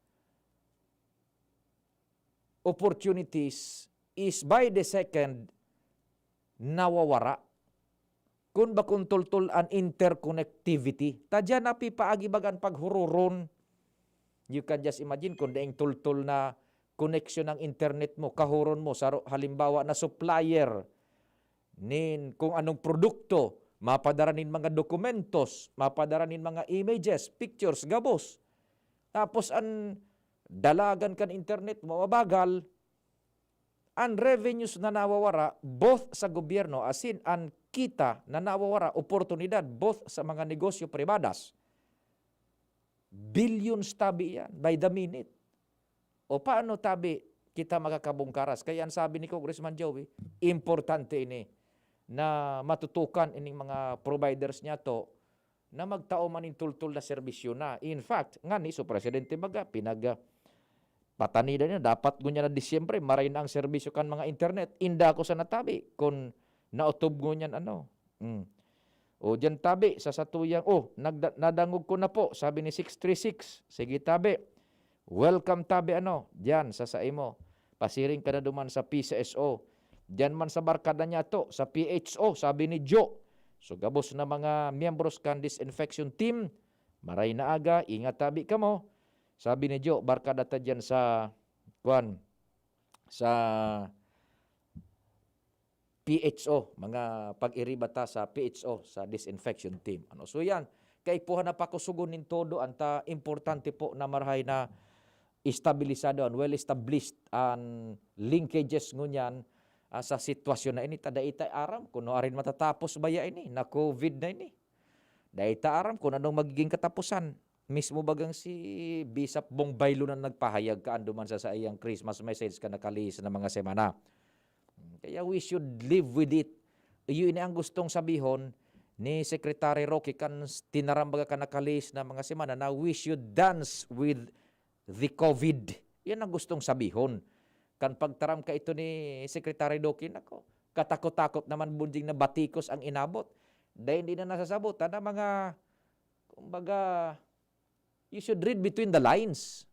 opportunities is by the second nawawara. Kung ba kung tultul an interconnectivity, tadya na pipaagi-bagan paghururon. You can just imagine kung daing tultul na connection ng internet mo, kahuron mo, sa halimbawa na supplier, nin kung anong produkto, mapadara nin mga dokumentos, mapadara nin mga images, pictures, gabos. Tapos ang dalagan kan internet mo, mabagal, ang revenues na nawawara, both sa gobyerno, as in, ang kita na nawawara, oportunidad, both sa mga negosyo privadas. Billions tabi yan, by the minute. O paano tabi kita makakabungkaras? Kaya ang sabi ni Congressman Joey, importante ini na matutukan ining mga providers niya to na magtao man in tultul na serbisyo na. In fact, nga ni so presidente baga patanida niya dapat gunya na Disyembre maray na ang serbisyo kan mga internet. Inda ko sa natabi kung nautob ngunyan ano. O diyan tabi sa satuyang nadangog ko na po sabi ni 636. Sige tabi. Welcome tabi diyan sa imo. Pasiring ka na duman sa PCSO. Diyan man sa barkada niya to, sa PHO, sabi ni Joe. So gabos na mga miyembros kan disinfection team, maray na aga, ingat tabi ka mo. Sabi ni Joe, barkada ta dyan sa sa PHO, mga pag-iribata sa PHO, sa disinfection team. So yan, kaipuhan na pakusugunin todo, anta importante po na marhay na estabilisado and well-established ang linkages ngunyan sa sitwasyon na ini. Daita aram kung arin matatapos baya ini na COVID na ini. Daita aram kung anong magiging katapusan. Mismo bagang si Bishop Bong Baylo na nagpahayag kaan duman sa iyang Christmas message ka nakalis na mga semana. Kaya we should live with it. Iyon ang gustong sabihon ni Secretary Roque kan tinarambaga ka nakalis na mga semana na we should dance with the COVID. Yan ang gustong sabihon. Kan pagtaram ka ito ni Secretary Roque, nako, katakot-takot naman bunjing na batikos ang inabot. Dahil hindi na nasasabot na mga, kumbaga, you should read between the lines.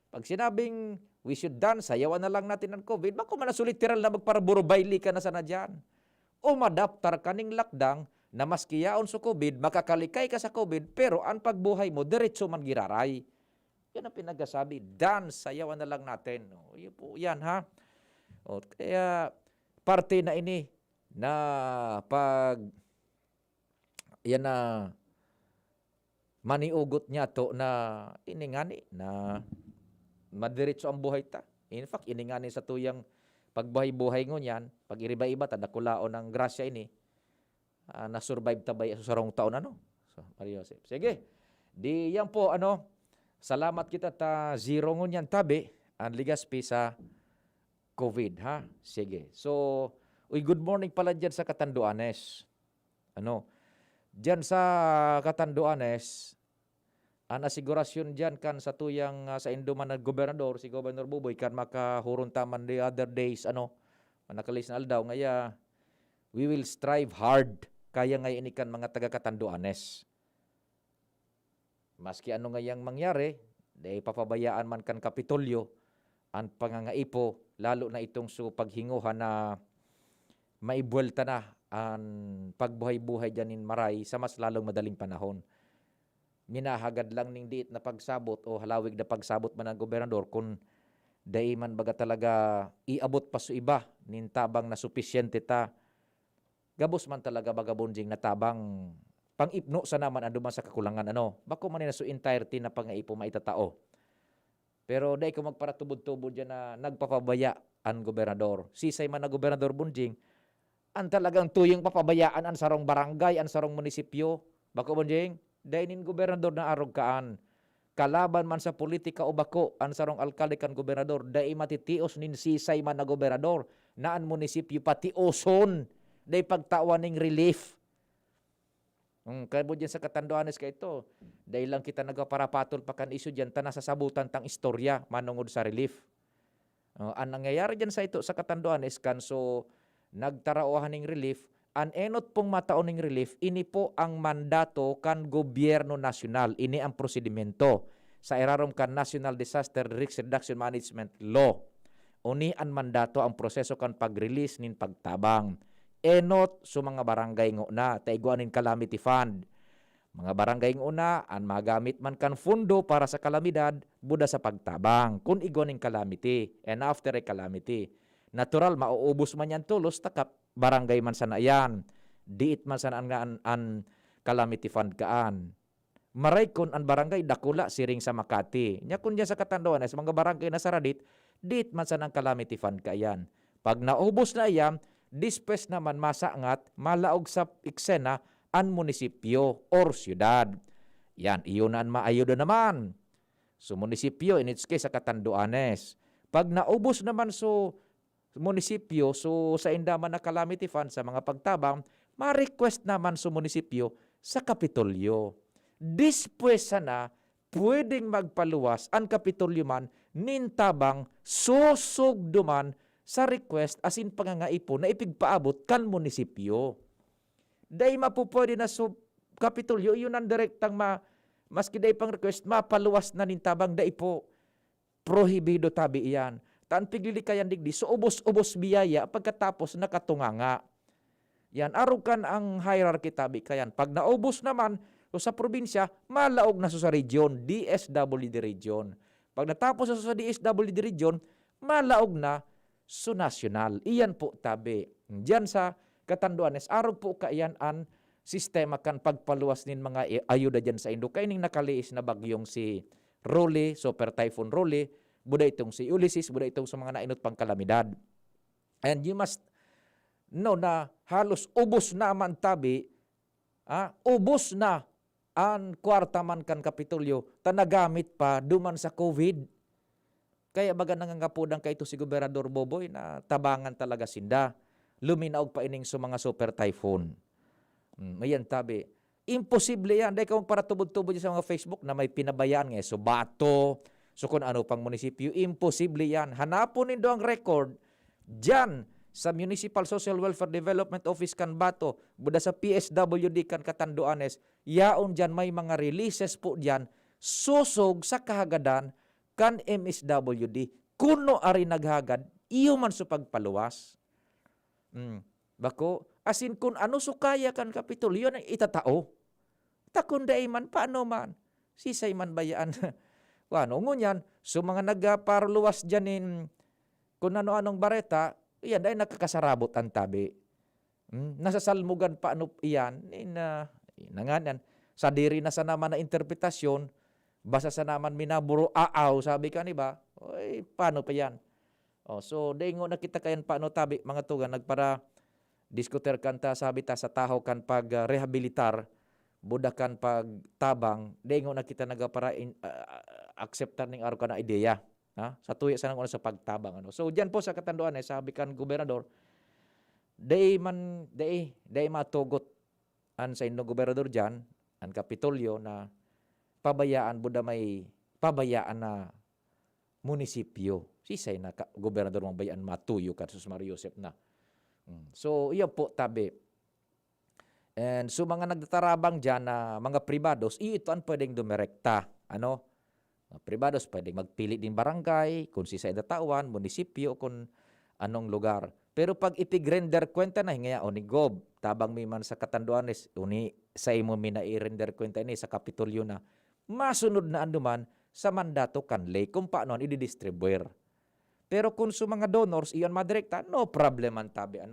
Pag sinabing we should dance, sayawan na lang natin ng COVID, bako man na literal na magparaburubayli ka na sana dyan. O madaptar kaning lakdang na maski yaon sa COVID, makakalikay ka sa COVID, pero ang pagbuhay mo, diretso man giraray. Yan ang pinagasabi, dance, sayawan na lang natin. O, yun po, yan ha. O, kaya parte na ini na pag yan na maniugot niya to na iningani na madiretso ang buhay ta. In fact, iningani sa tuyang pagbuhay-buhay ngunyan, pag iriba-iba, tadakulaon ng grasya ini, na-survive tabay sa sarong taon ano. So, Mario Joseph. Sige, di yan po salamat kita ta zero ngunyan tabi, ang ligaspi sa COVID ha. Sige. So, good morning pala dyan sa Catanduanes. Diyan sa Catanduanes, ang asigurasyon diyan kan sa tuyang sa Induman na gobernador, si Gobernador Buboy kan makahurun taman the other days manakalis na aldaw ngaya we will strive hard kaya ngayon ikan mga taga Catanduanes. Maski ano ngayang mangyari, dahil papabayaan man kan Kapitolyo ang pangangaipo lalo na itong paghinguhan na maibuelta na ang pagbuhay-buhay dyan in Maray sa mas lalong madaling panahon. Minahagad lang ning diit na pagsabot o halawig na pagsabot man ng gobernador kung dahi man baga talaga iabot pa sa iba nin tabang na supisyente ta. Gabos man talaga baga bonjing na tabang pang-ipno sa naman anduman sa kakulangan Bako man na so entirety na pangaipo maitatao. Pero dahi ko magparatubod-tubod dyan na nagpapabaya ang gobernador. Sisay man na gobernador bonjing ang talagang tuyong papabayaan ang sarong barangay, ang sarong munisipyo. Bako bonjing, dahil nin gobernador na arog kaan. Kalaban man sa politika o bako, ang sarong alkalde kan gobernador, dahil matitios nin sisay man na gobernador, na ang munisipyo pati oson, dahil pagtawan ning relief. Kaya mo dyan sa Catanduanes ka ito, dahil lang kita nagpaparapatol pa kan iso dyan, nasasabutan tang istorya, manungod sa relief. Ang nangyayari dyan sa ito, sa Catanduanes, kan nagtarauhan ng relief, an enot pong mataon ng relief, ini po ang mandato kan gobyerno nasyonal. Ini ang prosedimento sa irarom kan National Disaster Risk Reduction Management Law. Uni ang mandato ang proseso kan pag-release nin pagtabang. Enot so mga barangay nguna, taiguanin calamity fund. Mga barangay nguna, ang magamit man kan fundo para sa kalamidad, buda sa pagtabang. Kung iguanin calamity and after a calamity. Natural, mauubos man yan tulos, takap, barangay man sana yan. Diit man sana ang calamity fund kaan. Maray kun ang barangay, dakula, siring sa Makati. Nya kun dyan sa Catanduanes, mga barangay na saradit, diit man sana ang calamity fund kaayan. Pag naubos na yan, dispes naman masangat, malaog sa eksena, ang munisipyo or syudad. Yan, iyon ang maayudo naman. So munisipyo, in its case, sa Catanduanes. Pag naubos naman munisipyo, sa indaman na calamity fund sa mga pagtabang, ma-request naman sa munisipyo sa Kapitolyo. Dispwes sana, pwedeng magpaluwas ang Kapitolyo man, nintabang susugduman sa request asin pangangaipo na ipigpaabot kan munisipyo. Dahil mapupwede na Kapitolyo, yun ang direktang maski dahil pang request, mapaluwas na nintabang dahil po prohibido tabi iyan. Taan piglili kayan digdi, so ubos-ubos biyaya pagkatapos nakatunganga. Yan, arukan ang hierarchy tabi kayan. Pag naubos naman sa probinsya, malaog na sa region, DSWD region. Pag natapos sa DSWD region, malaog na so nasyonal. Iyan po tabi. Diyan sa Katanduanes, araw po kaiyan an sistema kan pagpaluwas nin mga ayuda dyan sa Indo. Kaining nakaliis na bagyong si Rolly, Super Typhoon Rolly, buda itong si Ulysses, buda itong sa mga nainot pang kalamidad. And you must know na halos ubos na man tabi, ubos na ang kwarta man kan Kapitolyo, tanagamit pa duman sa COVID. Kaya baga nangangapudang kay ito si Gobernador Boboy na tabangan talaga sinda. Luminaog pa ining sa mga super typhoon. Mayan tabi. Imposible yan. Dahil kung para tubod-tubod sa mga Facebook na may pinabayaan nga. So Bato, so kung ano pang munisipyo, imposible yan. Hanapon nindo ang record dyan sa Municipal Social Welfare Development Office kan Bato, buda sa PSWD kan Catanduanes, yaon dyan may mga releases po dyan, susog sa kahagadan kan MSWD. Kuno ari naghagad, iyo man sa pagpaluwas. Bako, asin kun ano sukaya kan Kapitolyo na itatao. Takunday man, paano man? Sisay man bayaan. Ano ngunyan, so mga nagparluwas dyanin, kung ano-anong bareta, iyan dahil nakakasarabot ang tabi. Nasasalmugan pa ano iyan, nanganan. Sa diri na sa naman na interpretasyon, basa sa naman minaburo aaw, sabi ka ni ba? Oy, paano pa yan? So, dengo nakita kayan paano tabi, mga tugan, nagpara diskuter kanta, sabi ta sa taho kan pag rehabilitar, budakan pag tabang, dengo nakita nagpara acceptan ning araw ka na ideya. Sa tuya sa nang sa pagtabang. So, dyan po sa Katanduanes, sabi kan gobernador, day matugot an sa inyong gobernador dyan, ang Kapitolyo na pabayaan, buda may pabayaan na munisipyo. Sisay na gobernador mong bayaan matuyo ka sa Mario Joseph na. So, iyan po tabi. And so, mga nagtatarabang dyan na mga pribados, ito ang pwedeng dumirekta. Pribados pwedeng magpili din barangay, kung sisay datawan, munisipyo, kung anong lugar. Pero pag ipig-render kwenta na, hingaya o ni Gob, tabang may man sa Katanduanes, uni sa imo mina i-render kwenta ini sa Kapitolyo na, masunod na anduman sa mandato kanlay kung paano i-distribuer. Pero kung sa mga donors, iyon madirekta, no problem ang tabi.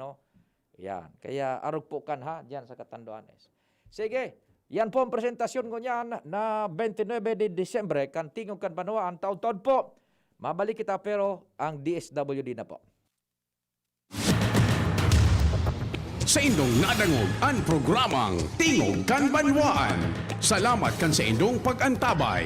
Yan. Kaya arog po kan ha, dyan sa Katanduanes. Sige, yan po ang presentasyon ko niyan na 29 de Disyembre, kan tingog kan Banwaan, taon-taon po. Mabalik kita pero ang DSWD na po. Sa indong nadangog ang programang Tingog kan Banwaan. Salamat kan sa indong pag-antabay.